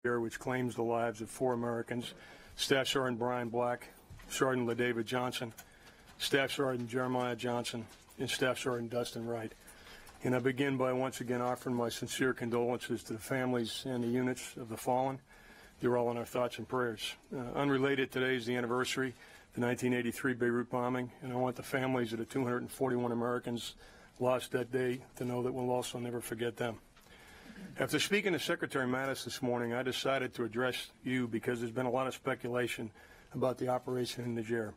which claims the lives of 4 Americans, Staff Sergeant Brian Black, Sergeant LaDavid Johnson, Staff Sergeant Jeremiah Johnson, and Staff Sergeant Dustin Wright. And I begin by once again offering my sincere condolences to the families and the units of the fallen. You're all in our thoughts and prayers. Unrelated, today is the anniversary of the 1983 Beirut bombing, and I want the families of the 241 Americans lost that day to know that we'll also never forget them. After speaking to Secretary Mattis this morning, I decided to address you because there's been a lot of speculation about the operation in Niger.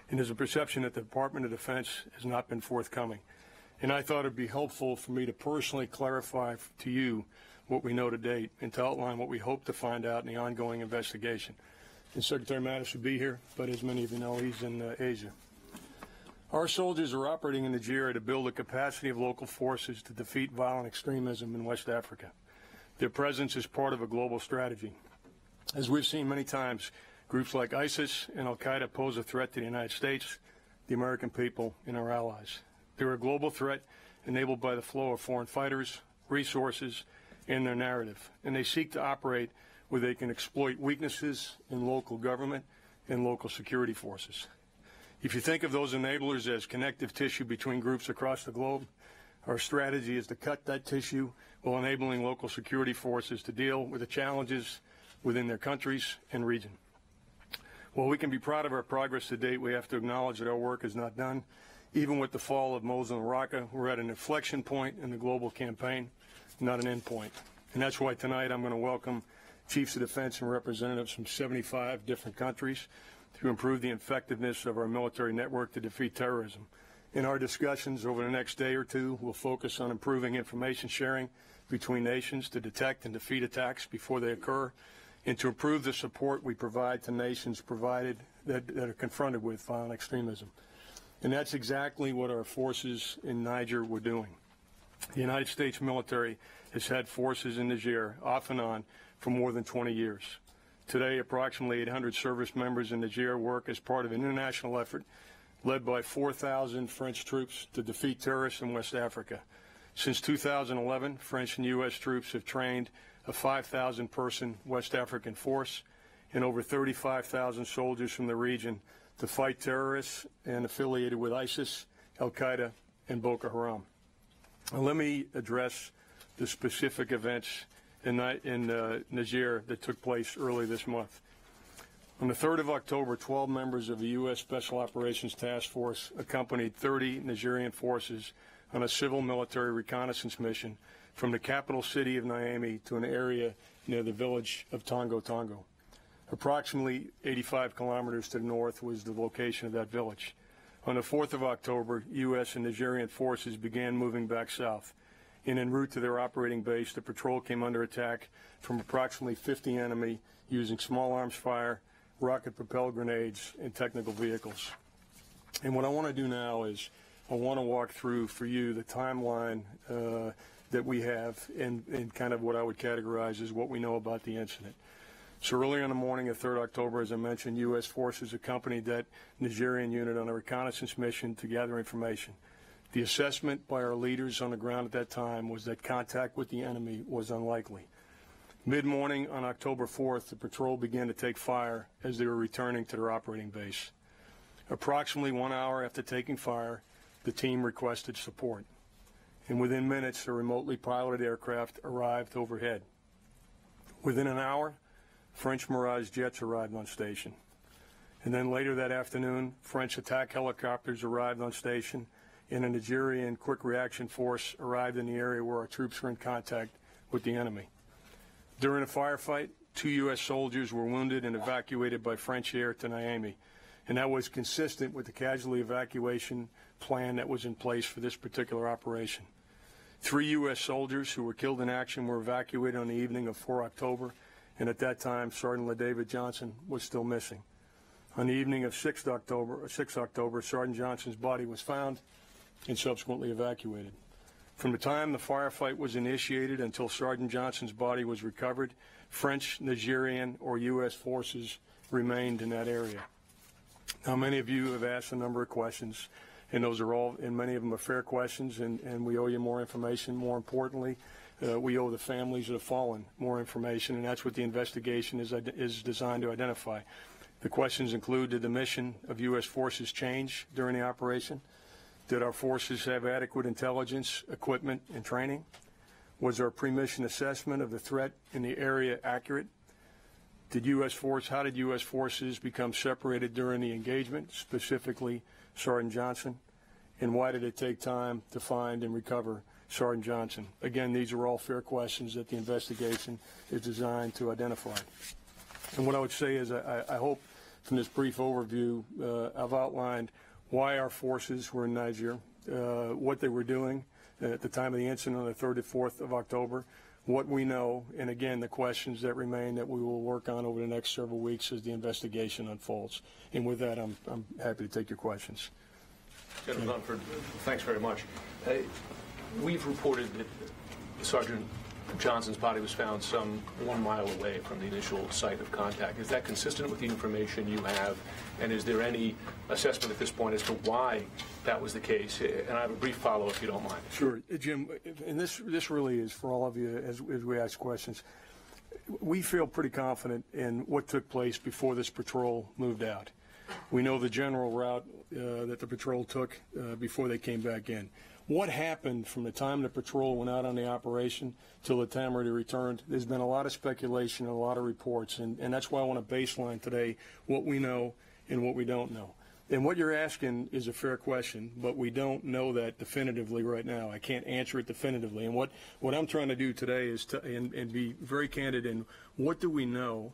And there's a perception that the Department of Defense has not been forthcoming. And I thought it would be helpful for me to personally clarify to you what we know to date and to outline what we hope to find out in the ongoing investigation. And Secretary Mattis will be here, but as many of you know, he's in Asia. Our soldiers are operating in Nigeria to build the capacity of local forces to defeat violent extremism in West Africa. Their presence is part of a global strategy. As we've seen many times, groups like ISIS and Al-Qaeda pose a threat to the United States, the American people, and our allies. They're a global threat enabled by the flow of foreign fighters, resources, and their narrative. And they seek to operate where they can exploit weaknesses in local government and local security forces. If you think of those enablers as connective tissue between groups across the globe, our strategy is to cut that tissue while enabling local security forces to deal with the challenges within their countries and region. While we can be proud of our progress to date, we have to acknowledge that our work is not done. Even with the fall of Mosul and Raqqa, we're at an inflection point in the global campaign, not an end point. And that's why tonight I'm going to welcome chiefs of defense and representatives from 75 different countries to improve the effectiveness of our military network to defeat terrorism. In our discussions over the next day or two, we'll focus on improving information sharing between nations to detect and defeat attacks before they occur, and to improve the support we provide to nations that are confronted with violent extremism. And that's exactly what our forces in Niger were doing. The United States military has had forces in Niger off and on for more than 20 years. Today, approximately 800 service members in Niger work as part of an international effort led by 4,000 French troops to defeat terrorists in West Africa. Since 2011, French and U.S. troops have trained a 5,000-person West African force and over 35,000 soldiers from the region to fight terrorists and affiliated with ISIS, Al-Qaeda, and Boko Haram. Now, let me address the specific events in Niger that took place early this month. On the 3rd of October, 12 members of the U.S. Special Operations Task Force accompanied 30 Nigerian forces on a civil military reconnaissance mission from the capital city of Niamey to an area near the village of Tongo Tongo. Approximately 85 kilometers to the north was the location of that village. On the 4th of October, U.S. and Nigerian forces began moving back south. And en route to their operating base, the patrol came under attack from approximately 50 enemy using small arms fire, rocket-propelled grenades, and technical vehicles. And what I want to do now is I want to walk through for you the timeline that we have and kind of what I would categorize as what we know about the incident. So early in the morning of 3rd October, as I mentioned, U.S. forces accompanied that Nigerian unit on a reconnaissance mission to gather information. The assessment by our leaders on the ground at that time was that contact with the enemy was unlikely. Mid-morning on October 4th, the patrol began to take fire as they were returning to their operating base. Approximately 1 hour after taking fire, the team requested support. And within minutes, a remotely piloted aircraft arrived overhead. Within an hour, French Mirage jets arrived on station. And then later that afternoon, French attack helicopters arrived on station, and a Nigerian quick reaction force arrived in the area where our troops were in contact with the enemy. During a firefight, 2 U.S. soldiers were wounded and evacuated by French air to Niamey, and that was consistent with the casualty evacuation plan that was in place for this particular operation. 3 U.S. soldiers who were killed in action were evacuated on the evening of 4 October, and at that time, Sergeant LaDavid Johnson was still missing. On the evening of 6 October, Sergeant Johnson's body was found and subsequently evacuated. From the time the firefight was initiated until Sergeant Johnson's body was recovered, French, Nigerian, or U.S. forces remained in that area. Now, many of you have asked a number of questions, and those are all, and many of them are fair questions, and we owe you more information. More importantly, we owe the families of the fallen more information, and that's what the investigation is designed to identify. The questions include: did the mission of U.S. forces change during the operation? Did our forces have adequate intelligence, equipment, and training? Was our pre-mission assessment of the threat in the area accurate? How did U.S. forces become separated during the engagement, specifically Sergeant Johnson? And why did it take time to find and recover Sergeant Johnson? Again, these are all fair questions that the investigation is designed to identify. And what I would say is I hope from this brief overview I've outlined why our forces were in Niger, what they were doing at the time of the incident on the 3rd to 4th of October, what we know, and again, the questions that remain that we will work on over the next several weeks as the investigation unfolds. And with that, I'm happy to take your questions. General Dunford, thanks very much. We've reported that Sergeant Johnson's body was found some 1 mile away from the initial site of contact. Is that consistent with the information you have? And is there any assessment at this point as to why that was the case? And I have a brief follow-up, if you don't mind. Sure. Jim, and this really is for all of you as we ask questions. We feel pretty confident in what took place before this patrol moved out. We know the general route that the patrol took before they came back in. What happened from the time the patrol went out on the operation till the time they returned? There's been a lot of speculation and a lot of reports, and that's why I want to baseline today what we know and what we don't know. And what you're asking is a fair question, but we don't know that definitively right now. I can't answer it definitively. And what I'm trying to do today is to and be very candid in what do we know.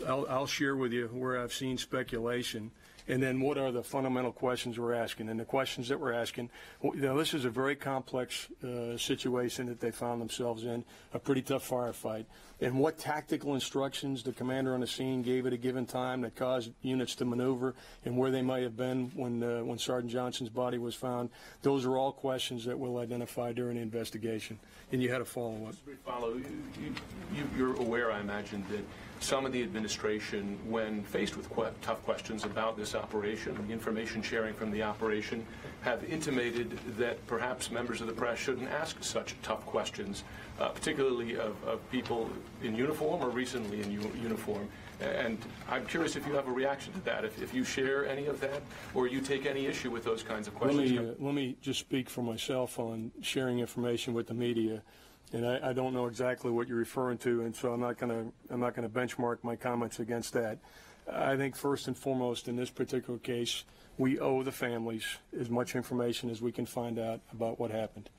I'll share with you where I've seen speculation, and then what are the fundamental questions we're asking. And the questions that we're asking, this is a very complex situation that they found themselves in, a pretty tough firefight. And what tactical instructions the commander on the scene gave at a given time that caused units to maneuver, and where they might have been when Sergeant Johnson's body was found, those are all questions that we'll identify during the investigation. And you had a follow-up. You're aware, I imagine, that some of the administration, when faced with tough questions about this operation, the information sharing from the operation, have intimated that perhaps members of the press shouldn't ask such tough questions, particularly of people in uniform or recently in uniform. And I'm curious if you have a reaction to that, if you share any of that, or you take any issue with those kinds of questions. Let me just speak for myself on sharing information with the media. And I don't know exactly what you're referring to, and so I'm not going to benchmark my comments against that. I think first and foremost in this particular case, we owe the families as much information as we can find out about what happened,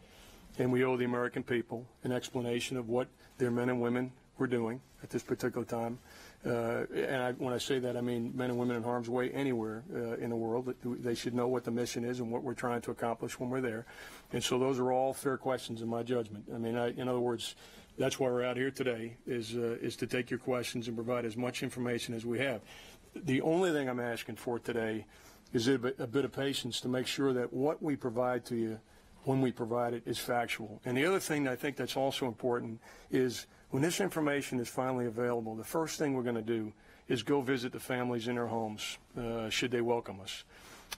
and we owe the American people an explanation of what their men and women were doing at this particular time. When I say that, I mean men and women in harm's way anywhere in the world. They should know what the mission is and what we're trying to accomplish when we're there. And so those are all fair questions in my judgment. I mean, in other words, that's why we're out here today, is to take your questions and provide as much information as we have. The only thing I'm asking for today is a bit of patience to make sure that what we provide to you when we provide it is factual. And the other thing I think that's also important is when this information is finally available, the first thing we're going to do is go visit the families in their homes, should they welcome us.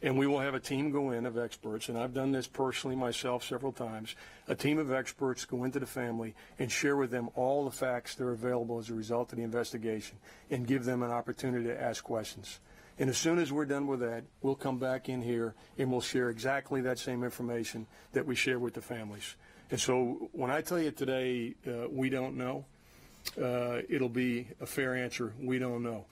And we will have a team go in of experts, and I've done this personally myself several times, a team of experts go into the family and share with them all the facts that are available as a result of the investigation and give them an opportunity to ask questions. And as soon as we're done with that, we'll come back in here and we'll share exactly that same information that we share with the families. And so when I tell you today we don't know, it'll be a fair answer. We don't know.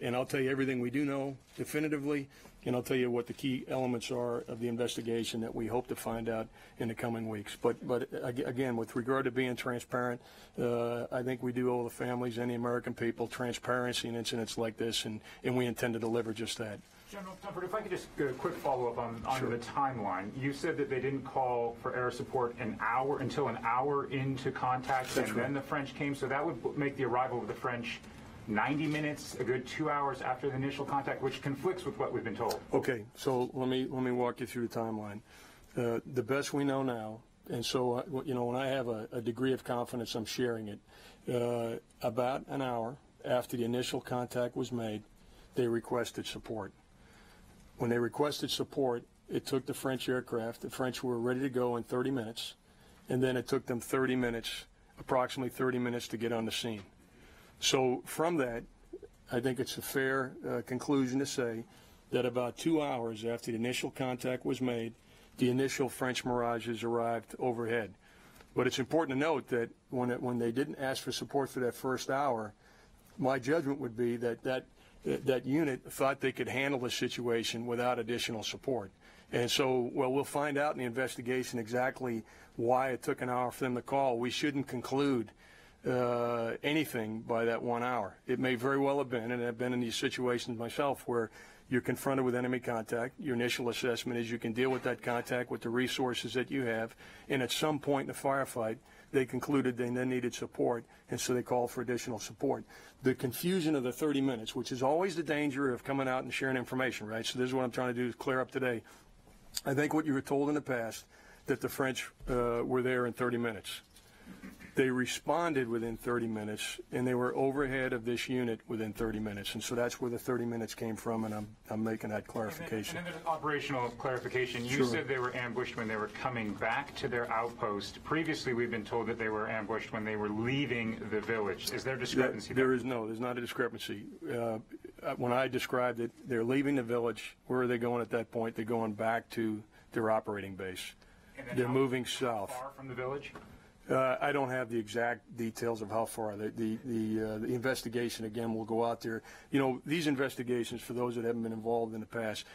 And I'll tell you everything we do know definitively, and I'll tell you what the key elements are of the investigation that we hope to find out in the coming weeks. But again, with regard to being transparent, I think we do owe the families and the American people transparency in incidents like this, and we intend to deliver just that. General Dunford, if I could just get a quick follow-up on Sure. the timeline. You said that they didn't call for air support until an hour into contact, That's and right. then the French came, so that would make the arrival of the French 90 minutes, a good 2 hours after the initial contact, which conflicts with what we've been told. Okay, so let me walk you through the timeline. The best we know now, and so when I have a degree of confidence, I'm sharing it. About an hour after the initial contact was made, they requested support. When they requested support, it took the French aircraft. The French were ready to go in 30 minutes, and then it took them 30 minutes, approximately 30 minutes, to get on the scene. So from that, I think it's a fair conclusion to say that about 2 hours after the initial contact was made, the initial French Mirages arrived overhead. But it's important to note that when they didn't ask for support for that first hour, my judgment would be that unit thought they could handle the situation without additional support. And so, well, we'll find out in the investigation exactly why it took an hour for them to call. We shouldn't conclude anything by that 1 hour. It may very well have been, and I've been in these situations myself, where you're confronted with enemy contact. Your initial assessment is you can deal with that contact with the resources that you have, and at some point in the firefight, they concluded they then needed support, and so they called for additional support. The confusion of the 30 minutes, which is always the danger of coming out and sharing information, right? So this is what I'm trying to do, is clear up today. I think what you were told in the past, that the French were there in 30 minutes. They responded within 30 minutes, and they were overhead of this unit within 30 minutes. And so that's where the 30 minutes came from, and I'm making that clarification. And then there's operational clarification. You Sure. said they were ambushed when they were coming back to their outpost. Previously, we've been told that they were ambushed when they were leaving the village. Is there discrepancy there? There's not a discrepancy. When I described it, they're leaving the village. Where are they going at that point? They're going back to their operating base. They're moving south. Far from the village? I don't have the exact details of how far. The investigation, again, will go out there. You know, these investigations, for those that haven't been involved in the past,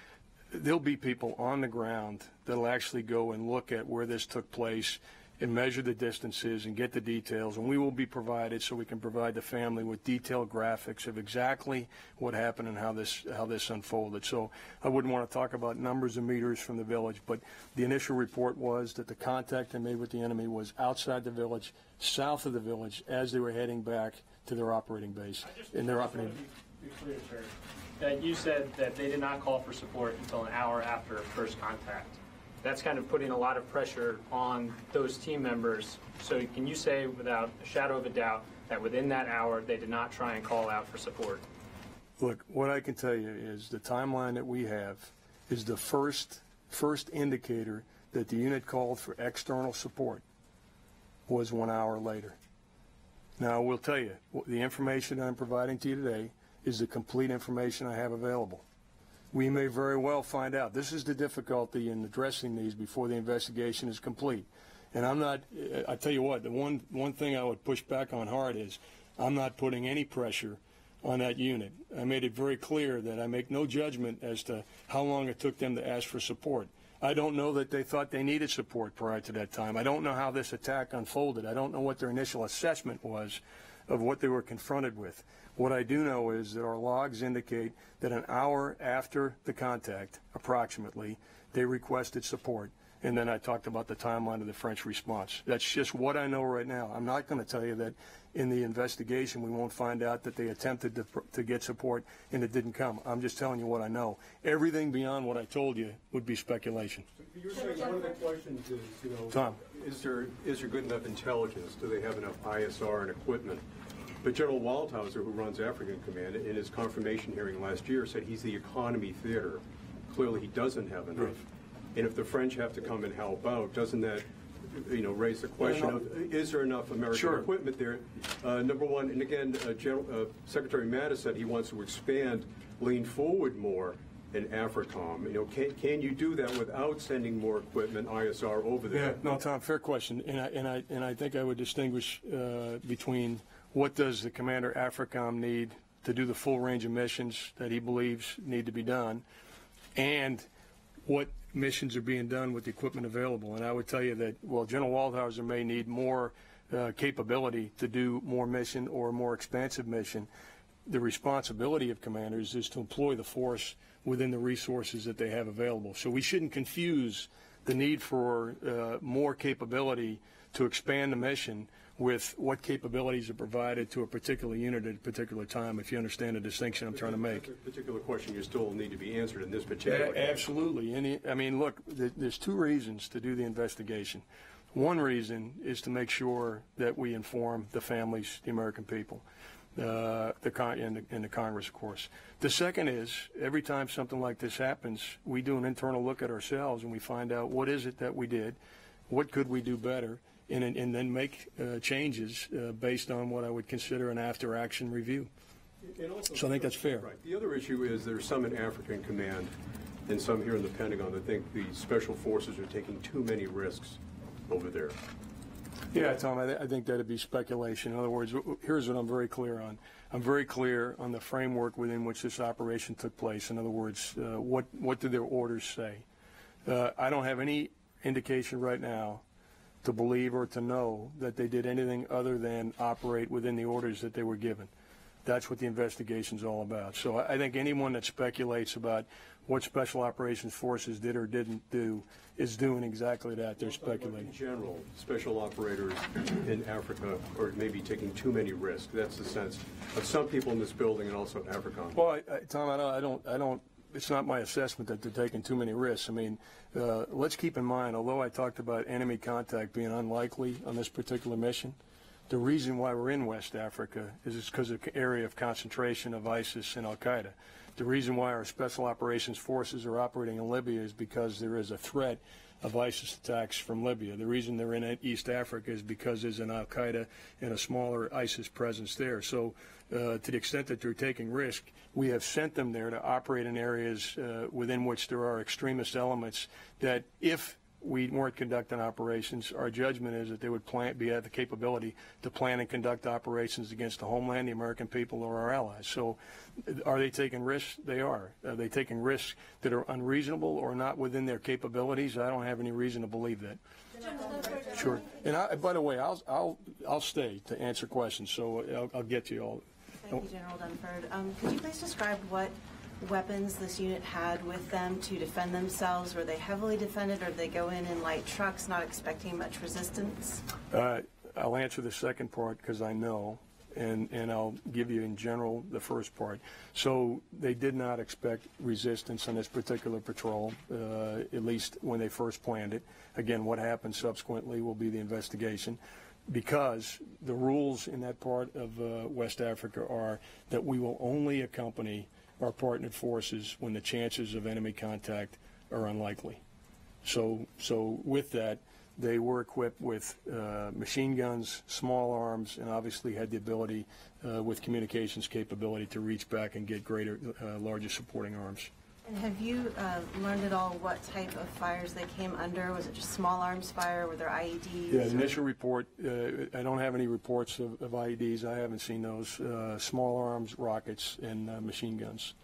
there'll be people on the ground that'll actually go and look at where this took place and measure the distances and get the details, and we will be provided, so we can provide the family with detailed graphics of exactly what happened and how this unfolded. So I wouldn't want to talk about numbers of meters from the village, but the initial report was that the contact they made with the enemy was outside the village, south of the village, as they were heading back to their operating base. And their operating. Be clear, sir, that you said that they did not call for support until an hour after first contact. That's kind of putting a lot of pressure on those team members. So can you say without a shadow of a doubt that within that hour they did not try and call out for support? Look, what I can tell you is the timeline that we have is the first indicator that the unit called for external support was 1 hour later. Now, I will tell you, the information I'm providing to you today is the complete information I have available. We may very well find out. This is the difficulty in addressing these before the investigation is complete. And I tell you what, the one thing I would push back on hard is I'm not putting any pressure on that unit. I made it very clear that I make no judgment as to how long it took them to ask for support. I don't know that they thought they needed support prior to that time. I don't know how this attack unfolded. I don't know what their initial assessment was of what they were confronted with. What I do know is that our logs indicate that an hour after the contact, approximately, they requested support. And then I talked about the timeline of the French response. That's just what I know right now. I'm not going to tell you that in the investigation we won't find out that they attempted to get support and it didn't come. I'm just telling you what I know. Everything beyond what I told you would be speculation. You're saying one of the questions is, Tom. is there good enough intelligence? Do they have enough ISR and equipment? But General Waldhauser, who runs African Command, in his confirmation hearing last year said he's the economy theater. Clearly he doesn't have enough. And if the French have to come and help out, doesn't that raise the question of, is there enough American equipment there? Number one, and again, Secretary Mattis said he wants to expand, lean forward more in AFRICOM. Can you do that without sending more equipment, ISR, over there? Yeah, no, Tom, fair question. And I think I would distinguish between what does the Commander AFRICOM need to do the full range of missions that he believes need to be done, and what missions are being done with the equipment available. And I would tell you that, well, General Waldhauser may need more capability to do more mission or a more expansive mission. The responsibility of commanders is to employ the force within the resources that they have available. So we shouldn't confuse the need for more capability to expand the mission with what capabilities are provided to a particular unit at a particular time, if you understand the distinction I'm trying to make. That's a particular question you still need to be answered in this particular case. Absolutely. I mean, look, there's two reasons to do the investigation. One reason is to make sure that we inform the families, the American people, and the Congress, of course. The second is, every time something like this happens, we do an internal look at ourselves and we find out what is it that we did, what could we do better, and then make changes based on what I would consider an after-action review. And also, So I think that's fair. Right. The other issue is there's some in African Command and some here in the Pentagon that think the Special Forces are taking too many risks over there. Yeah, Tom, I think that'd be speculation. In other words, here's what I'm very clear on. I'm very clear on the framework within which this operation took place. In other words, what did their orders say? I don't have any indication right now to believe or to know that they did anything other than operate within the orders that they were given. That's what the investigation's all about. So I think anyone that speculates about what Special Operations Forces did or didn't do is doing exactly that. They're speculating. In general, special operators in Africa are maybe taking too many risks. That's the sense of some people in this building and also AFRICOM. Well, Tom, I don't. It's not my assessment that they're taking too many risks. I mean, let's keep in mind, although I talked about enemy contact being unlikely on this particular mission, the reason why we're in West Africa is because of the area of concentration of ISIS and Al-Qaeda. The reason why our Special Operations Forces are operating in Libya is because there is a threat of ISIS attacks from Libya. The reason they're in East Africa is because there's an Al-Qaeda and a smaller ISIS presence there. So to the extent that they're taking risk, we have sent them there to operate in areas within which there are extremist elements that if we weren't conducting operations, our judgment is that they would have the capability to plan and conduct operations against the homeland, the American people, or our allies. So are they taking risks? They are. Are they taking risks that are unreasonable or not within their capabilities? I don't have any reason to believe that. Sure. And by the way, I'll stay to answer questions, so I'll get to you all. Thank you, General Dunford. Could you please describe what weapons this unit had with them to defend themselves? Were they heavily defended, or did they go in light trucks, not expecting much resistance? I'll answer the second part because I know, and I'll give you in general the first part. So they did not expect resistance on this particular patrol, at least when they first planned it. Again, what happened subsequently will be the investigation, because the rules in that part of West Africa are that we will only accompany our partnered forces when the chances of enemy contact are unlikely. So with that, they were equipped with machine guns, small arms, and obviously had the ability with communications capability to reach back and get larger supporting arms. And have you learned at all what type of fires they came under? Was it just small arms fire? Were there IEDs? Yeah, the initial report, I don't have any reports of IEDs. I haven't seen those. Small arms, rockets, and machine guns.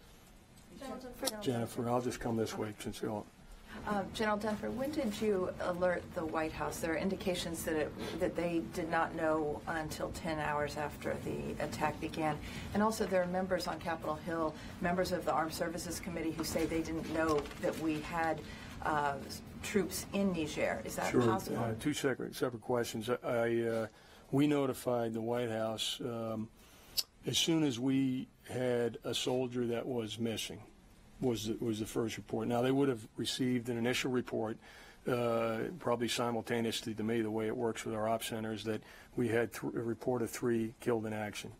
Jennifer, I'll just come this way since you're all. General Dunford, when did you alert the White House? There are indications that they did not know until 10 hours after the attack began. And also there are members on Capitol Hill, members of the Armed Services Committee, who say they didn't know that we had troops in Niger. Is that possible? Sure. Two separate questions. We notified the White House as soon as we had a soldier that was missing. Was the first report. Now, they would have received an initial report, probably simultaneously to me, the way it works with our op centers, that we had a report of 3 killed in action.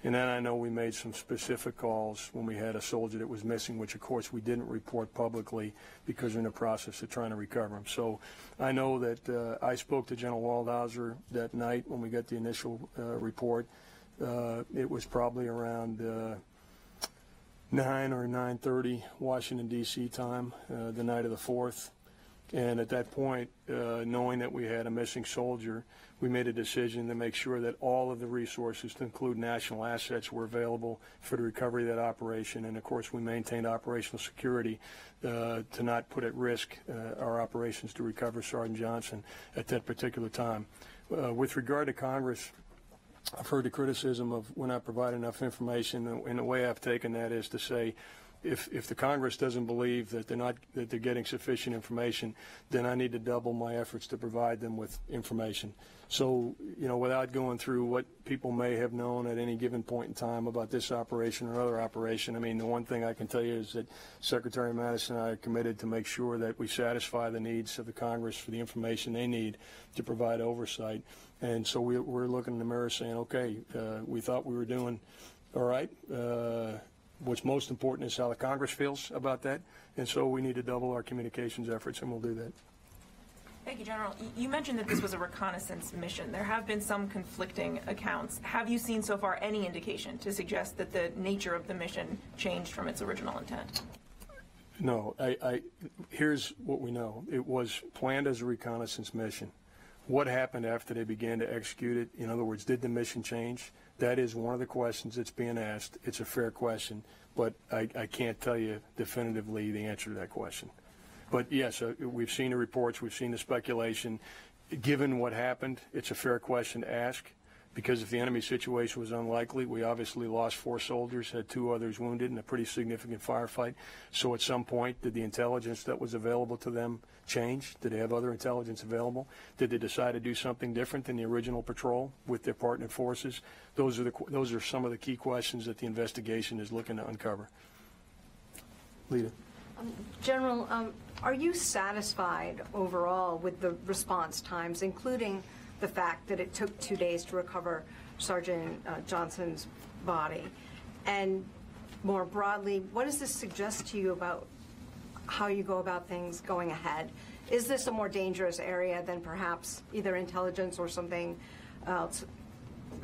And then I know we made some specific calls when we had a soldier that was missing, which, of course, we didn't report publicly because we're in the process of trying to recover him. So I know that I spoke to General Waldhauser that night when we got the initial report. It was probably around 9 or 9:30 Washington, D.C. time, the night of the 4th. And at that point, knowing that we had a missing soldier, we made a decision to make sure that all of the resources, to include national assets, were available for the recovery of that operation. And, of course, we maintained operational security to not put at risk our operations to recover Sergeant Johnson at that particular time. With regard to Congress, I've heard the criticism of we're not providing enough information, and the way I've taken that is to say, if the Congress doesn't believe that they're getting sufficient information, then I need to double my efforts to provide them with information. So, without going through what people may have known at any given point in time about this operation or other operation, I mean, the one thing I can tell you is that Secretary Mattis and I are committed to make sure that we satisfy the needs of the Congress for the information they need to provide oversight. And so we're looking in the mirror saying, okay, we thought we were doing all right. What's most important is how the Congress feels about that. And so we need to double our communications efforts, and we'll do that. Thank you, General. You mentioned that this was a reconnaissance mission. There have been some conflicting accounts. Have you seen so far any indication to suggest that the nature of the mission changed from its original intent? No. Here's what we know. It was planned as a reconnaissance mission. What happened after they began to execute it? In other words, did the mission change? That is one of the questions that's being asked. It's a fair question, but I can't tell you definitively the answer to that question. But yes, we've seen the reports, we've seen the speculation. Given what happened, it's a fair question to ask, because if the enemy situation was unlikely, we obviously lost 4 soldiers, had 2 others wounded in a pretty significant firefight. So at some point, did the intelligence that was available to them change? Did they have other intelligence available? Did they decide to do something different than the original patrol with their partner forces? Those are some of the key questions that the investigation is looking to uncover. Lita. General, are you satisfied overall with the response times, including the fact that it took 2 days to recover Sergeant Johnson's body? And more broadly, what does this suggest to you about how you go about things going ahead? Is this a more dangerous area than perhaps either intelligence or something else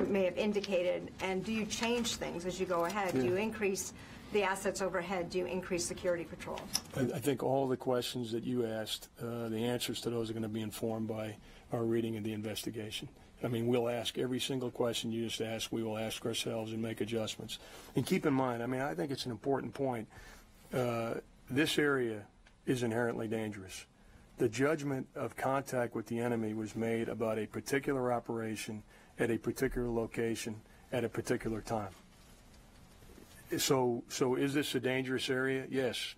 may have indicated? And do you change things as you go ahead? Do you increase the assets overhead? Do you increase security patrol? I think all the questions that you asked, the answers to those are going to be informed by our reading of the investigation. I mean, we'll ask every single question you just asked. We will ask ourselves and make adjustments. And keep in mind, I mean, I think it's an important point. This area is inherently dangerous. The judgment of contact with the enemy was made about a particular operation at a particular location at a particular time. So is this a dangerous area? Yes,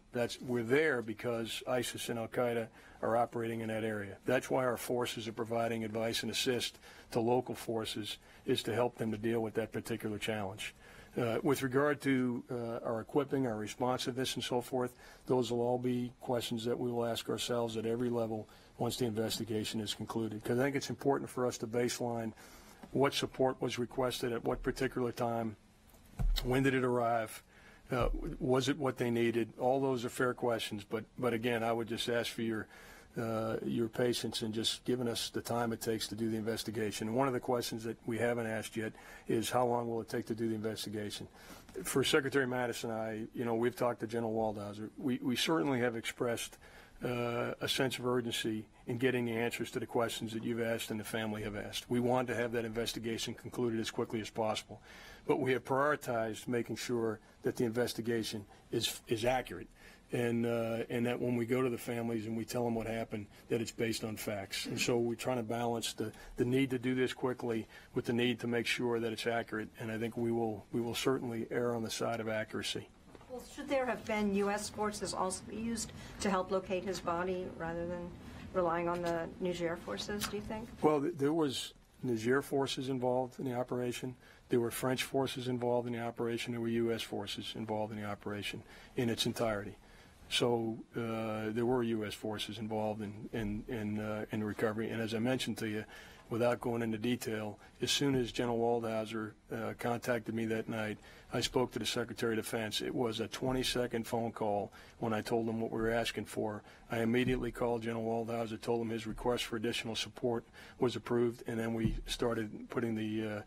we're there because ISIS and Al-Qaeda are operating in that area. That's why our forces are providing advice and assist to local forces, is to help them to deal with that particular challenge. With regard to our equipping, our responsiveness, and so forth, those will all be questions that we will ask ourselves at every level once the investigation is concluded. Because I think it's important for us to baseline what support was requested at what particular time. When did it arrive? Was it what they needed? All those are fair questions, but again, I would just ask for your patience in just giving us the time it takes to do the investigation. And one of the questions that we haven't asked yet is how long will it take to do the investigation? For Secretary Mattis and I, we've talked to General Waldhauser. We certainly have expressed a sense of urgency in getting the answers to the questions that you've asked and the family have asked. We want to have that investigation concluded as quickly as possible. But we have prioritized making sure that the investigation is accurate, and that when we go to the families and we tell them what happened, that it's based on facts. And so we're trying to balance the need to do this quickly with the need to make sure that it's accurate, and I think we will certainly err on the side of accuracy. Well, should there have been U.S. forces also used to help locate his body rather than relying on the Niger forces, do you think? Well, there was Niger forces involved in the operation. There were French forces involved in the operation. There were U.S. forces involved in the operation in its entirety. So there were U.S. forces involved in the recovery. And as I mentioned to you, without going into detail, as soon as General Waldhauser contacted me that night, I spoke to the Secretary of Defense. It was a 20-second phone call when I told him what we were asking for. I immediately called General Waldhauser, told him his request for additional support was approved, and then we started putting the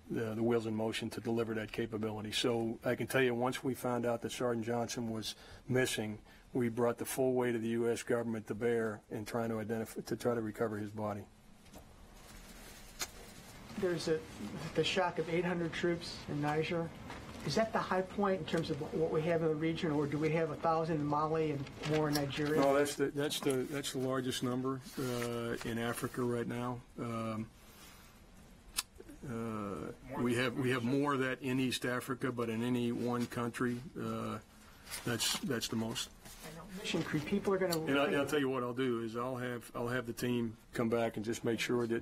wheels in motion to deliver that capability. So I can tell you, once we found out that Sergeant Johnson was missing, we brought the full weight of the U.S. government to bear in trying to try to recover his body. There's the shock of 800 troops in Niger. Is that the high point in terms of what we have in the region, or do we have 1,000 in Mali and more in Nigeria? No, that's the largest number in Africa right now. We have more of that in East Africa, but in any one country, that's the most. Mission creep, people are going to. And I'll tell you what I'll do is I'll have the team come back and just make sure that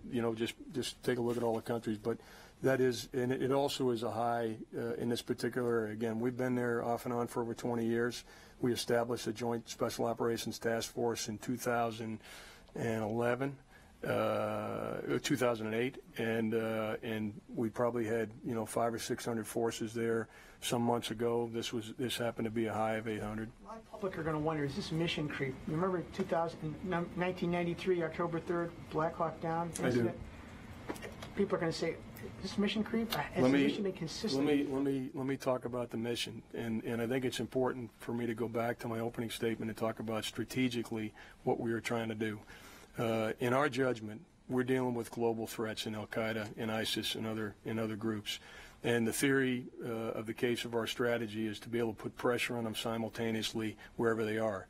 just take a look at all the countries. But that is, and it also is a high in this particular area. Again, we've been there off and on for over 20 years. We established a Joint Special Operations Task Force in 2011. 2008, and we probably had 500 or 600 forces there some months ago. This happened to be a high of 800. A lot of public are going to wonder, is this mission creep? You remember 1993, October 3rd, Black Hawk Down incident? People are going to say, is this mission creep? Has the mission been consistent? Let me talk about the mission, and I think it's important for me to go back to my opening statement and talk about strategically what we are trying to do. In our judgment, we're dealing with global threats in Al-Qaeda and ISIS and other groups. And the theory of the case of our strategy is to be able to put pressure on them simultaneously wherever they are.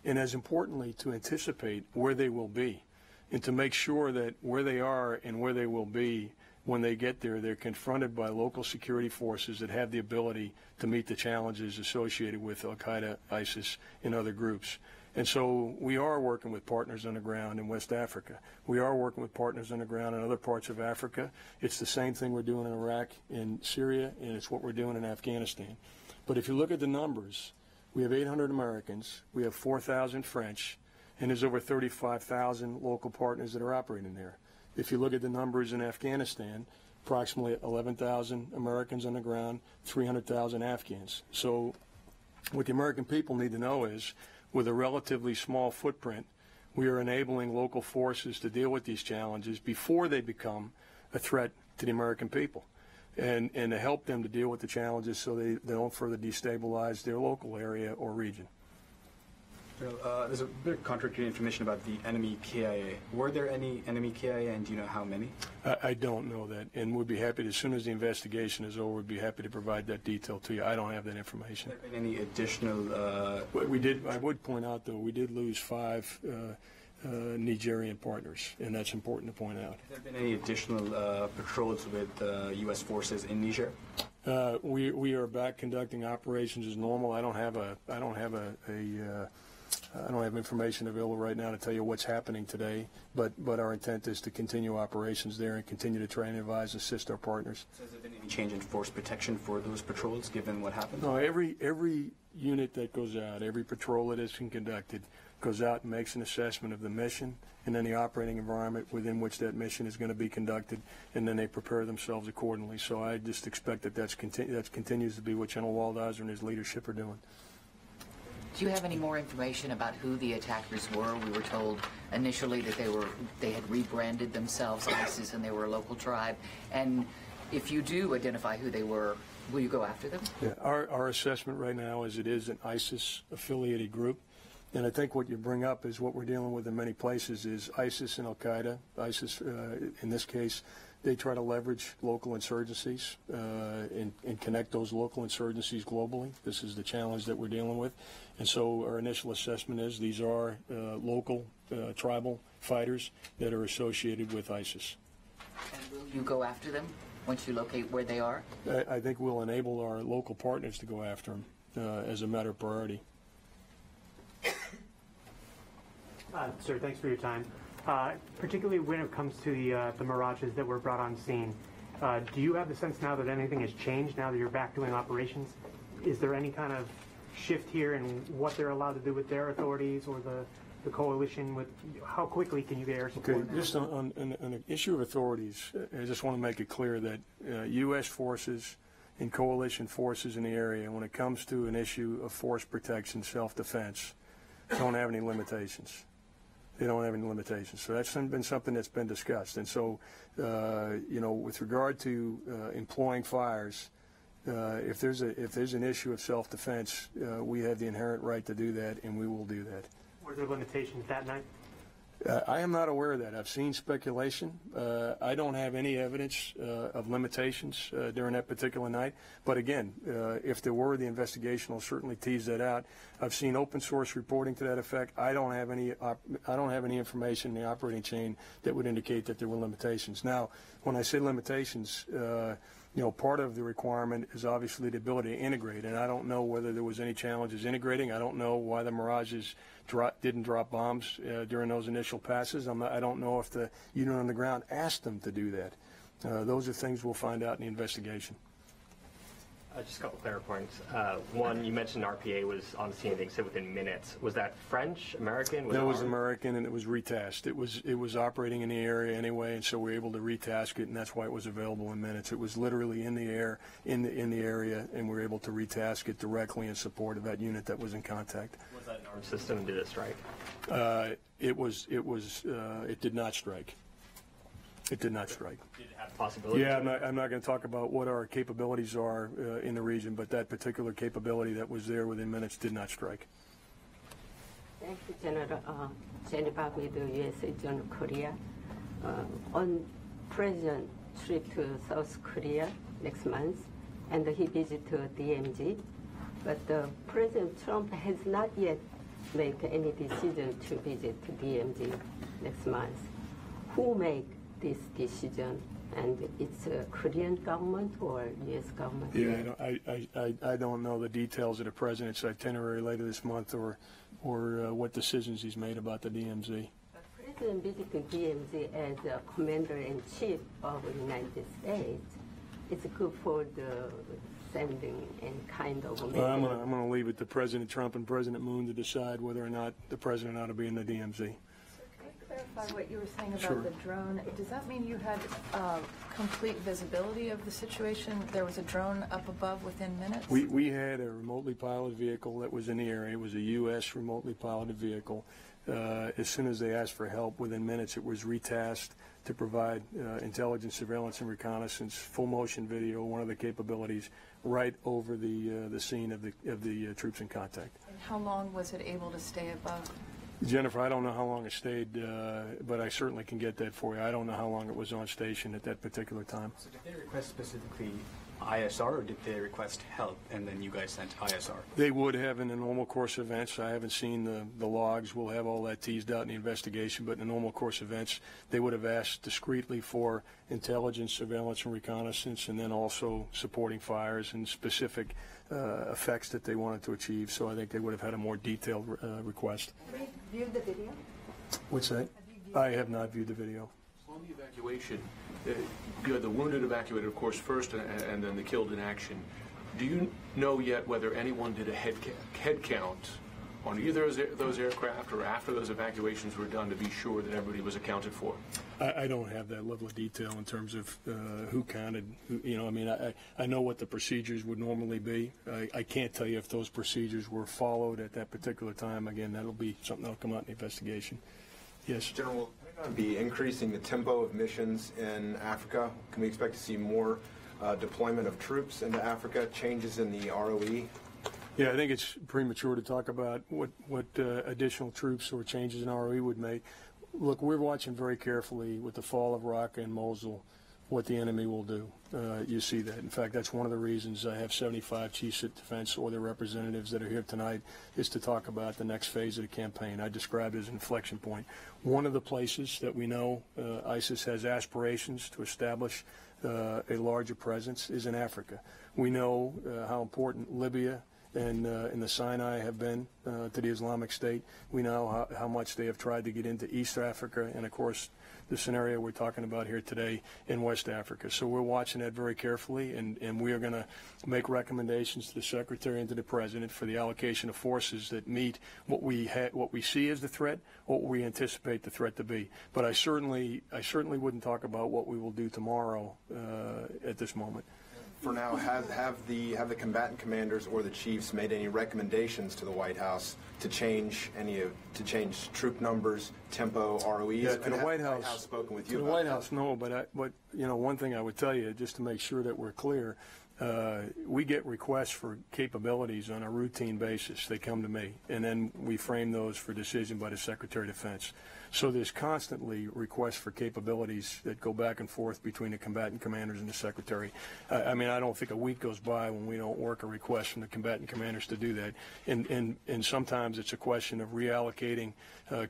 And as importantly, to anticipate where they will be and to make sure that where they are and where they will be when they get there, they're confronted by local security forces that have the ability to meet the challenges associated with Al-Qaeda, ISIS, and other groups. And so we are working with partners on the ground in West Africa. We are working with partners on the ground in other parts of Africa. It's the same thing we're doing in Iraq and Syria, and it's what we're doing in Afghanistan. But if you look at the numbers, we have 800 Americans, we have 4,000 French, and there's over 35,000 local partners that are operating there. If you look at the numbers in Afghanistan, approximately 11,000 Americans on the ground, 300,000 Afghans. So what the American people need to know is, with a relatively small footprint, we are enabling local forces to deal with these challenges before they become a threat to the American people, and to help them to deal with the challenges so they don't further destabilize their local area or region. There's a bit of contradictory information about the enemy KIA. Were there any enemy KIA, and do you know how many? I don't know that, and we'd be happy to, as soon as the investigation is over, we'd be happy to provide that detail to you. I don't have that information. Have there been any additional? I would point out, though, we did lose 5 Nigerian partners, and that's important to point out. Have there been any additional patrols with U.S. forces in Niger? We are back conducting operations as normal. I don't have information available right now to tell you what's happening today, but our intent is to continue operations there and continue to try and advise and assist our partners. So has there been any change in force protection for those patrols, given what happened? No, every unit that goes out, every patrol that is conducted, goes out and makes an assessment of the mission and then the operating environment within which that mission is going to be conducted, and then they prepare themselves accordingly. So I just expect that that continues to be what General Waldhauser and his leadership are doing. Do you have any more information about who the attackers were? We were told initially that they had rebranded themselves ISIS and they were a local tribe. And if you do identify who they were, will you go after them? Yeah, our assessment right now is it is an ISIS-affiliated group. And I think what you bring up is what we're dealing with in many places is ISIS and Al-Qaeda. ISIS, in this case, they try to leverage local insurgencies and connect those local insurgencies globally. This is the challenge that we're dealing with. And so our initial assessment is these are local tribal fighters that are associated with ISIS. And will you go after them once you locate where they are? I think we'll enable our local partners to go after them as a matter of priority. Sir, thanks for your time. Particularly when it comes to the Mirages that were brought on scene, do you have the sense now that anything has changed now that you're back doing operations? Is there any kind of shift here in what they're allowed to do with their authorities or the coalition? With how quickly can you get air support? Okay, just on the issue of authorities, I just want to make it clear that U.S. forces and coalition forces in the area, when it comes to an issue of force protection, self-defense, don't have any limitations. They don't have any limitations. So that's been something that's been discussed. And so, with regard to employing fires, if there's an issue of self-defense, we have the inherent right to do that, and we will do that. Were there limitations that night? I am not aware of that. I've seen speculation. I don't have any evidence of limitations during that particular night. But again, if there were, the investigation will certainly tease that out. I've seen open source reporting to that effect. I don't have any information in the operating chain that would indicate that there were limitations. Now, when I say limitations, part of the requirement is obviously the ability to integrate, and I don't know whether there was any challenges integrating. I don't know why the Mirages didn't drop bombs during those initial passes. I don't know if the unit on the ground asked them to do that. Those are things we'll find out in the investigation. Just a couple clear points. One, you mentioned RPA was on the scene, they said within minutes. Was that French, American? That was American, and it was retasked. It was operating in the area anyway, and so we were able to retask it, and that's why it was available in minutes. It was literally in the air, in the area, and we were able to retask it directly in support of that unit that was in contact. Was that an armed system, and did it strike? It did not strike. It did not strike. Did it have the possibility? Yeah, I'm not going to talk about what our capabilities are in the region, but that particular capability that was there within minutes did not strike. Thank you, General. Jennifer with the U.S. Agent of Korea. On President trip to South Korea next month, and he visited DMZ, but President Trump has not yet made any decision to visit DMZ next month. Who make this decision, and it's a Korean government or U.S. government? Yeah, I don't know the details of the president's itinerary later this month, or what decisions he's made about the DMZ. The president visiting DMZ as a commander-in-chief of the United States. It's good for the sending and kind of. I'm going to leave it to President Trump and President Moon to decide whether or not the president ought to be in the DMZ. Clarify what you were saying about Sure. the drone. Does that mean you had complete visibility of the situation? There was a drone up above within minutes? We had a remotely piloted vehicle that was in the area. It was a U.S. remotely piloted vehicle. As soon as they asked for help, within minutes it was retasked to provide intelligence, surveillance, and reconnaissance, full motion video, one of the capabilities, right over the scene of the troops in contact. And how long was it able to stay above? Jennifer, I don't know how long it stayed, but I certainly can get that for you. I don't know how long it was on station at that particular time. So did they request specifically ISR, or did they request help, and then you guys sent ISR? They would have in the normal course of events. I haven't seen the logs. We'll have all that teased out in the investigation, but in the normal course of events, they would have asked discreetly for intelligence, surveillance, and reconnaissance, and then also supporting fires and specific effects that they wanted to achieve. So I think they would have had a more detailed request. Have you viewed the video? What's that? I have not viewed the video. On the evacuation, you had the wounded evacuated, of course, first, and then the killed in action. Do you know yet whether anyone did a head count on either of those aircraft or after those evacuations were done to be sure that everybody was accounted for? I don't have that level of detail in terms of who counted. I know what the procedures would normally be. I can't tell you if those procedures were followed at that particular time. Again, that'll be something that'll come out in the investigation. Yes? General, will the Pentagon be increasing the tempo of missions in Africa? Can we expect to see more deployment of troops into Africa, changes in the ROE? Yeah, I think it's premature to talk about what additional troops or changes in ROE would make. Look, we're watching very carefully with the fall of Raqqa and Mosul what the enemy will do. You see that. In fact, that's one of the reasons I have 75 chiefs of defense or their representatives that are here tonight, is to talk about the next phase of the campaign. I described it as an inflection point. One of the places that we know ISIS has aspirations to establish a larger presence is in Africa. We know how important Libya and in the Sinai have been to the Islamic State. We know how much they have tried to get into East Africa, and of course the scenario we're talking about here today in West Africa. So we're watching that very carefully, and we are going to make recommendations to the Secretary and to the President for the allocation of forces that meet what we see as the threat, what we anticipate the threat to be. But I certainly wouldn't talk about what we will do tomorrow at this moment. For now, have the combatant commanders or the chiefs made any recommendations to the White House to change troop numbers, tempo, ROEs? Yeah, to the White House, spoken with you to the about White that? House, no. But one thing I would tell you, just to make sure that we're clear, we get requests for capabilities on a routine basis. They come to me, and then we frame those for decision by the Secretary of Defense. So there's constantly requests for capabilities that go back and forth between the combatant commanders and the Secretary. I don't think a week goes by when we don't work a request from the combatant commanders to do that. And sometimes it's a question of reallocating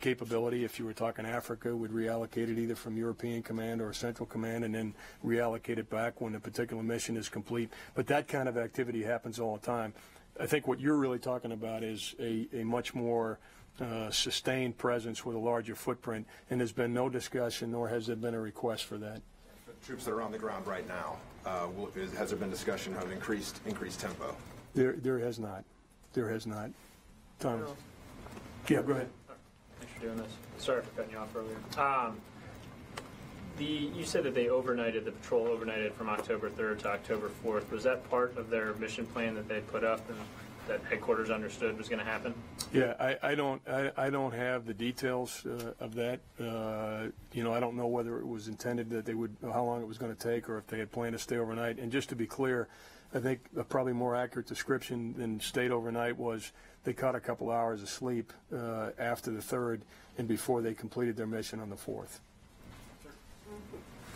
capability. If you were talking Africa, we'd reallocate it either from European Command or Central Command and then reallocate it back when a particular mission is complete. But that kind of activity happens all the time. I think what you're really talking about is a much more sustained presence with a larger footprint, and there's been no discussion nor has there been a request for that. troops that are on the ground right now? Has there been discussion of increased tempo? There has not. There has not. Thomas? Yeah, go ahead. Thanks for doing this. Sorry for cutting you off earlier. You said that they overnighted, the patrol overnighted from October 3rd to October 4th. Was that part of their mission plan that they put up and that headquarters understood was going to happen? Yeah, I don't have the details of that. You know, I don't know whether it was intended that they would, how long it was going to take, or if they had planned to stay overnight. And just to be clear, I think a probably more accurate description than stayed overnight was they caught a couple hours of sleep after the 3rd and before they completed their mission on the 4th.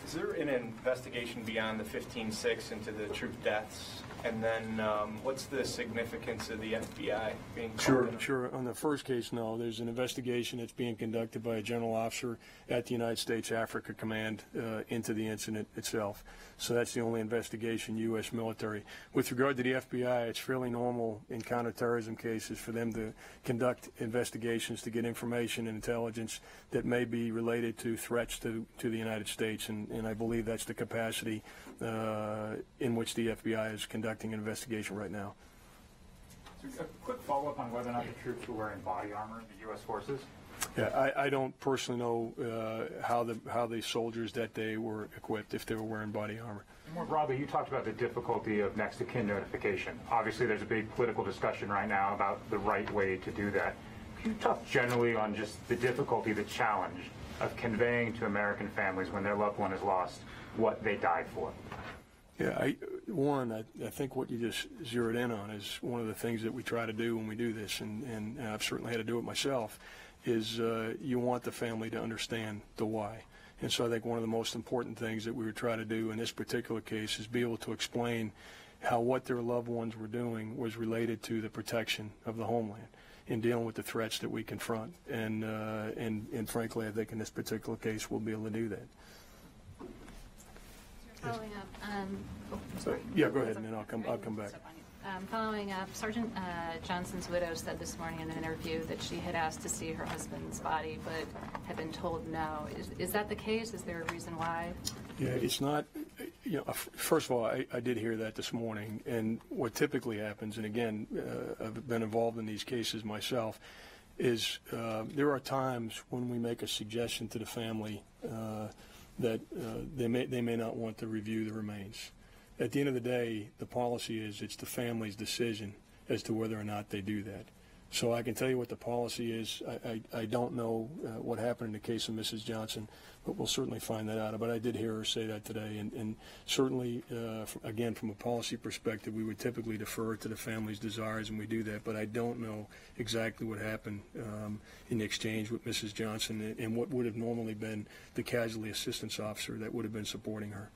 Is there an investigation beyond the 15-6 into the troop deaths? And then what's the significance of the FBI being called in? Sure. On the first case, no. There's an investigation that's being conducted by a general officer at the United States Africa Command into the incident itself. So that's the only investigation, U.S. military. With regard to the FBI, it's fairly normal in counterterrorism cases for them to conduct investigations to get information and intelligence that may be related to threats to the United States, and I believe that's the capacity in which the FBI is conducting an investigation right now. So a quick follow-up on whether or not the troops were wearing body armor in the U.S. forces. Yeah, I don't personally know how the soldiers that day were equipped, if they were wearing body armor. More broadly, you talked about the difficulty of next of kin notification. Obviously, there's a big political discussion right now about the right way to do that. Can you talk generally on just the difficulty, the challenge of conveying to American families when their loved one is lost what they died for? Yeah, I think what you just zeroed in on is one of the things that we try to do when we do this, and I've certainly had to do it myself, is you want the family to understand the why. And so I think one of the most important things that we would try to do in this particular case is be able to explain how what their loved ones were doing was related to the protection of the homeland in dealing with the threats that we confront. And frankly, I think in this particular case we'll be able to do that. Following up, sorry. Yeah, go ahead, and then I'll come back. Following up, Sergeant Johnson's widow said this morning in an interview that she had asked to see her husband's body, but had been told no. Is that the case? Is there a reason why? Yeah, it's not. You know, first of all, I did hear that this morning, and what typically happens, and again, I've been involved in these cases myself, is there are times when we make a suggestion to the family that they may not want to review the remains. At the end of the day, the policy is it's the family's decision as to whether or not they do that. So I can tell you what the policy is. I don't know what happened in the case of Mrs. Johnson, but we'll certainly find that out. But I did hear her say that today, and certainly, again, from a policy perspective, we would typically defer to the family's desires, and we do that. But I don't know exactly what happened in the exchange with Mrs. Johnson and what would have normally been the casualty assistance officer that would have been supporting her.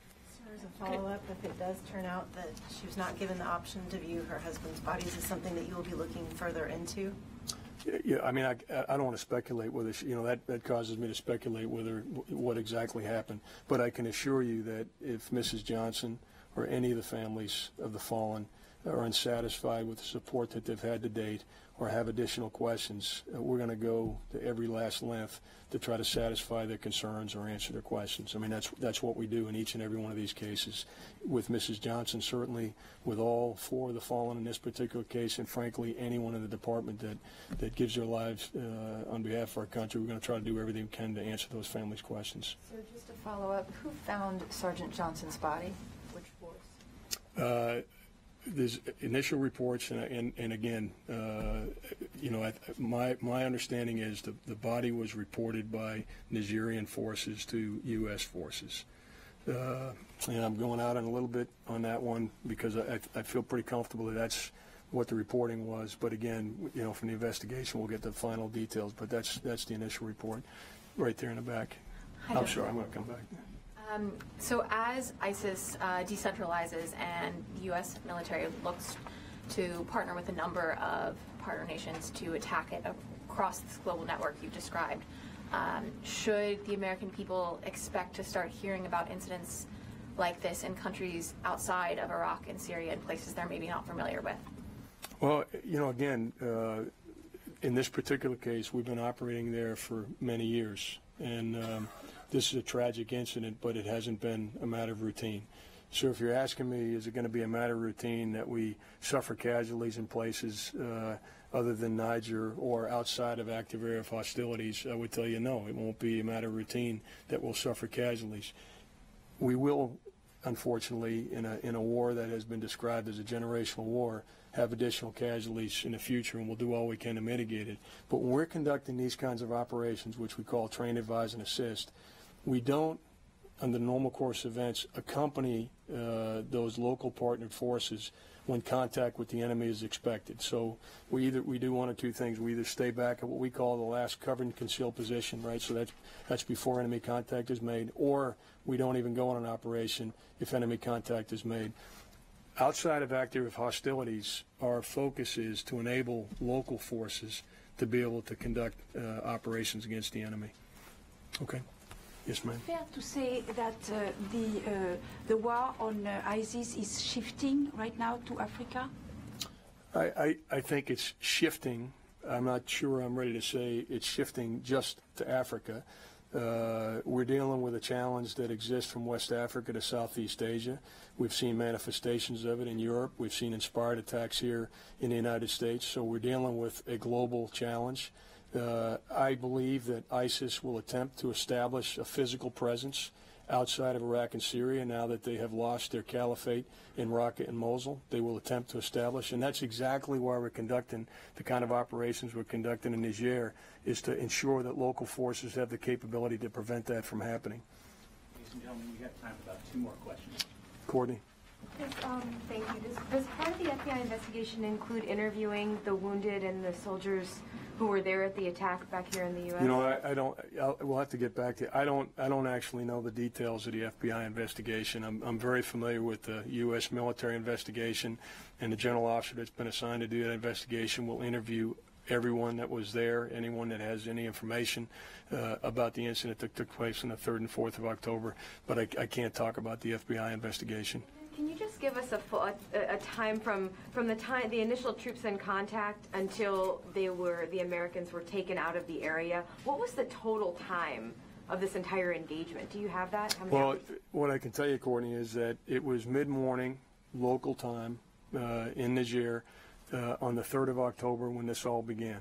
As a follow-up, if it does turn out that she was not given the option to view her husband's body, is this something that you will be looking further into? Yeah, I mean, I don't want to speculate whether she, that causes me to speculate what exactly happened. But I can assure you that if Mrs. Johnson or any of the families of the fallen are unsatisfied with the support that they've had to date or have additional questions, we're going to go to every last length to try to satisfy their concerns or answer their questions. I mean, that's what we do in each and every one of these cases. With Mrs. Johnson, certainly, with all four of the fallen in this particular case, and frankly, anyone in the department that gives their lives on behalf of our country, we're going to try to do everything we can to answer those families' questions. So just to follow up, who found Sergeant Johnson's body? Which force? There's initial reports, and again, my understanding is the body was reported by Nigerian forces to U.S. forces. And I'm going out on a little bit on that one because I feel pretty comfortable that that's what the reporting was. But again, from the investigation, we'll get the final details. But that's the initial report right there in the back. I'm sorry, I'm going to come back. So as ISIS decentralizes and the U.S. military looks to partner with a number of partner nations to attack it across this global network you've described, should the American people expect to start hearing about incidents like this in countries outside of Iraq and Syria and places they're maybe not familiar with? Well, again, in this particular case, we've been operating there for many years. And this is a tragic incident, but it hasn't been a matter of routine. So if you're asking me, is it going to be a matter of routine that we suffer casualties in places other than Niger or outside of active area of hostilities, I would tell you no, it won't be a matter of routine that we'll suffer casualties. We will, unfortunately, in a war that has been described as a generational war, have additional casualties in the future, and we'll do all we can to mitigate it. But when we're conducting these kinds of operations, which we call train, advise, and assist, we don't, under normal course events, accompany those local partnered forces when contact with the enemy is expected. So we do one of two things. We either stay back at what we call the last cover and conceal position, right? So that's before enemy contact is made, or we don't even go on an operation if enemy contact is made. Outside of active hostilities, our focus is to enable local forces to be able to conduct operations against the enemy. Okay. Yes, ma'am. Fair to say that the war on ISIS is shifting right now to Africa? I think it's shifting. I'm not sure I'm ready to say it's shifting just to Africa. We're dealing with a challenge that exists from West Africa to Southeast Asia. We've seen manifestations of it in Europe. We've seen inspired attacks here in the United States. So we're dealing with a global challenge. I believe that ISIS will attempt to establish a physical presence outside of Iraq and Syria now that they have lost their caliphate in Raqqa and Mosul. They will attempt to establish, and that's exactly why we're conducting the kind of operations we're conducting in Niger, is to ensure that local forces have the capability to prevent that from happening. Ladies and gentlemen, we have time for about 2 more questions. Courtney. Yes, thank you. Does part of the FBI investigation include interviewing the wounded and the soldiers who were there at the attack back here in the U.S.? You know, I don't. We'll have to get back to. I don't actually know the details of the FBI investigation. I'm very familiar with the U.S. military investigation, and the general officer that's been assigned to do that investigation will interview everyone that was there, anyone that has any information about the incident that took place on the 3rd and 4th of October. But I can't talk about the FBI investigation. Can you just give us a time from the initial troops in contact until the Americans were taken out of the area? What was the total time of this entire engagement? Do you have that? Well, what I can tell you, Courtney, is that it was mid-morning local time in Niger on the 3rd of October when this all began.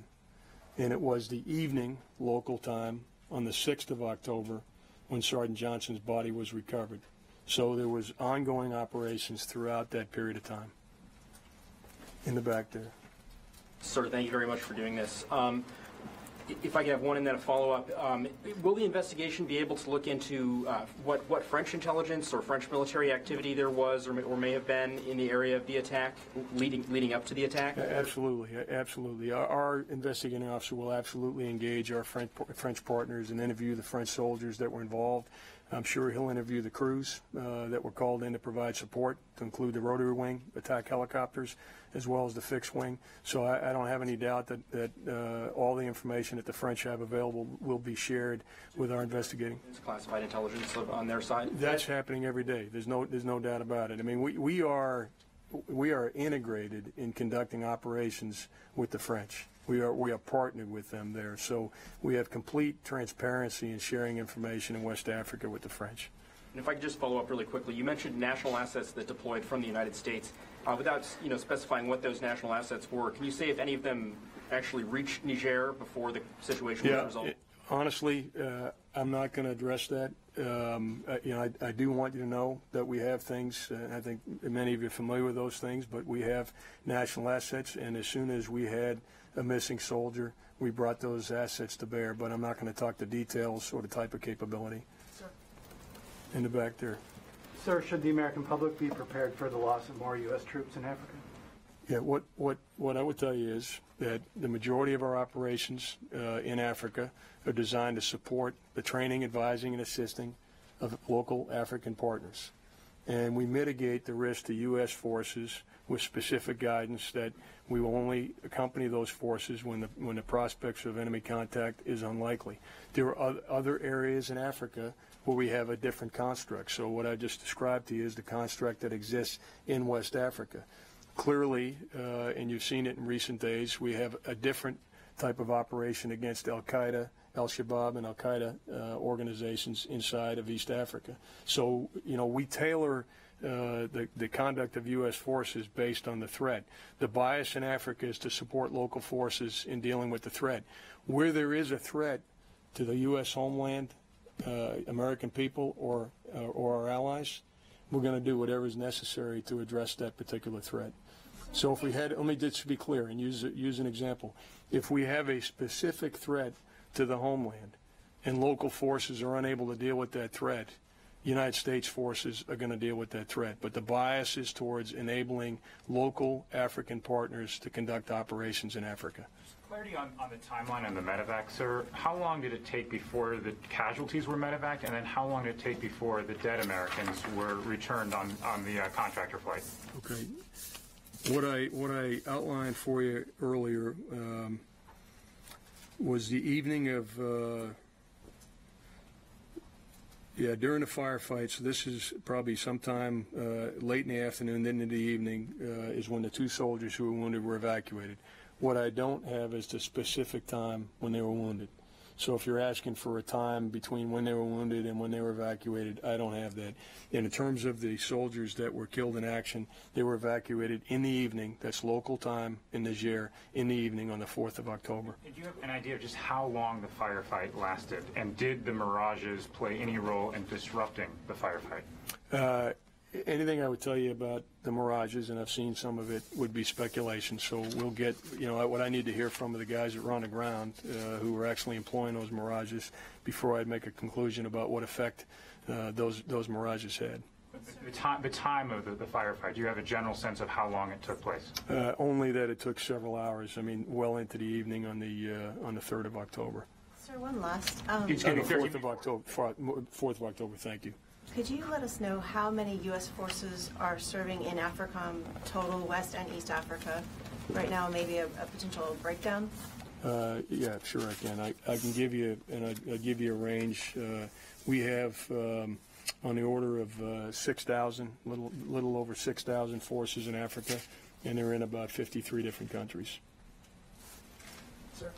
And it was the evening local time on the 6th of October when Sergeant Johnson's body was recovered. So there was ongoing operations throughout that period of time. In the back there. Sir, thank you very much for doing this. If I could have one and then a follow-up, will the investigation be able to look into what French intelligence or French military activity there was or may have been in the area of the attack, leading up to the attack? Absolutely, absolutely. Our investigating officer will absolutely engage our French partners and interview the French soldiers that were involved. I'm sure he'll interview the crews that were called in to provide support, to include the rotary wing attack helicopters, as well as the fixed wing. So I don't have any doubt that all the information that the French have available will be shared with our investigating. It's classified intelligence on their side? That's happening every day. There's no doubt about it. I mean, we are integrated in conducting operations with the French. We are partnered with them there. So we have complete transparency in sharing information in West Africa with the French. And if I could just follow up really quickly, you mentioned national assets that deployed from the United States. Without specifying what those national assets were, can you say if any of them actually reached Niger before the situation was resolved? Honestly, I'm not going to address that. I do want you to know that we have things. I think many of you are familiar with those things, but we have national assets, and as soon as we had a missing soldier, we brought those assets to bear. But I'm not going to talk the details or the type of capability. Sir. In the back there. Sir, should the American public be prepared for the loss of more U.S. troops in Africa? Yeah, what I would tell you is that the majority of our operations in Africa are designed to support the training, advising, and assisting of local African partners. And we mitigate the risk to U.S. forces with specific guidance that we will only accompany those forces when the prospects of enemy contact is unlikely. There are other areas in Africa where we have a different construct. So what I just described to you is the construct that exists in West Africa. Clearly, and you've seen it in recent days, we have a different type of operation against al-Qaeda al-Shabaab and al-Qaeda organizations inside of East Africa. So, we tailor the conduct of U.S. forces based on the threat. The bias in Africa is to support local forces in dealing with the threat. Where there is a threat to the U.S. homeland, American people, or our allies, we're going to do whatever is necessary to address that particular threat. So if we had, let me just be clear and use an example. If we have a specific threat to the homeland and local forces are unable to deal with that threat, United States forces are going to deal with that threat. But the bias is towards enabling local African partners to conduct operations in Africa. Clarity on the timeline on the medevac, sir. How long did it take before the casualties were medevaced, and then how long did it take before the dead Americans were returned on the contractor flight? Okay. What I outlined for you earlier was the evening of during the firefights. This is probably sometime late in the afternoon, then in the evening is when the 2 soldiers who were wounded were evacuated. What I don't have is the specific time when they were wounded. So if you're asking for a time between when they were wounded and when they were evacuated, I don't have that. And in terms of the soldiers that were killed in action, they were evacuated in the evening. That's local time in Niger, in the evening on the 4th of October. Did you have an idea of just how long the firefight lasted? And did the mirages play any role in disrupting the firefight? Anything I would tell you about the mirages, and I've seen some of it, would be speculation. So we'll get, what I need to hear from the guys that were on the ground who were actually employing those mirages before I'd make a conclusion about what effect those mirages had. The time of the firefight, do you have a general sense of how long it took place? Only that it took several hours. I mean, well into the evening on the 3rd of October. Sir, one last. 4th of October. 4th of October. Thank you. Could you let us know how many U.S. forces are serving in AFRICOM, total West and East Africa right now, maybe a potential breakdown? Yeah, sure I can. I can give you, and I'll give you a range. We have on the order of 6,000, little over 6,000 forces in Africa, and they're in about 53 different countries. Sir?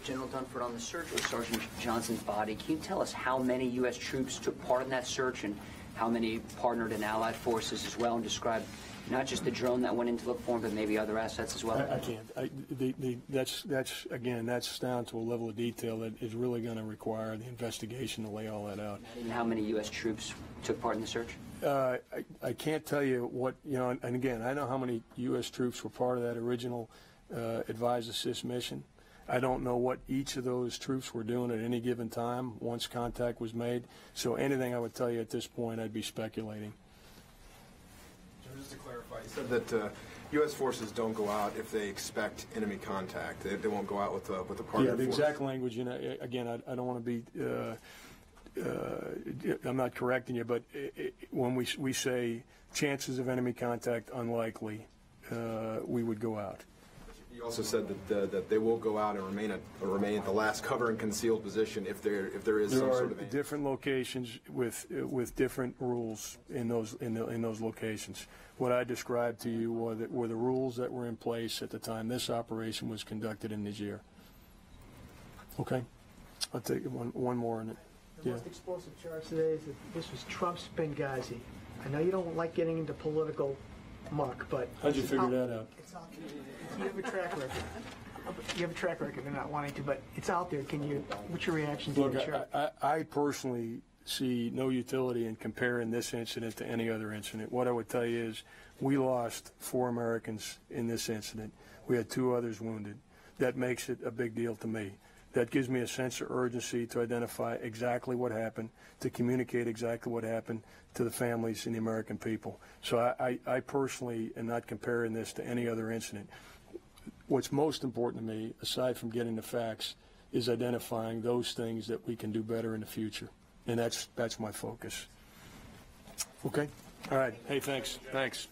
General Dunford, on the search for Sergeant Johnson's body, can you tell us how many U.S. troops took part in that search and how many partnered and allied forces as well, and describe not just the drone that went in to look for him, but maybe other assets as well? I can't. That's down to a level of detail that is really going to require the investigation to lay all that out. And how many U.S. troops took part in the search? I can't tell you what, and again, I know how many U.S. troops were part of that original advise assist mission. I don't know what each of those troops were doing at any given time once contact was made. So anything I would tell you at this point, I'd be speculating. Just to clarify, you said that U.S. forces don't go out if they expect enemy contact. They won't go out with the partner Yeah, the force. exact language. Again, I don't want to be. I'm not correcting you, but when we say chances of enemy contact unlikely, we would go out. You also said that they will go out and remain at the last cover and concealed position if there is some sort of. There are different locations with different rules in those locations. What I described to you were the rules that were in place at the time this operation was conducted in Niger. Okay, I'll take one more in it. The most explosive charge today is that this was Trump's Benghazi. I know you don't like getting into political muck, but how'd you figure that out? It's out there. You have a track record. You have a track record of not wanting to, but it's out there. What's your reaction to the charge? I personally see no utility in comparing this incident to any other incident. What I would tell you is we lost 4 Americans in this incident. We had 2 others wounded. That makes it a big deal to me. That gives me a sense of urgency to identify exactly what happened, to communicate exactly what happened to the families and the American people. So I personally am not comparing this to any other incident. What's most important to me, aside from getting the facts, is identifying those things that we can do better in the future. And that's my focus. Okay? All right. Hey, thanks. Thanks.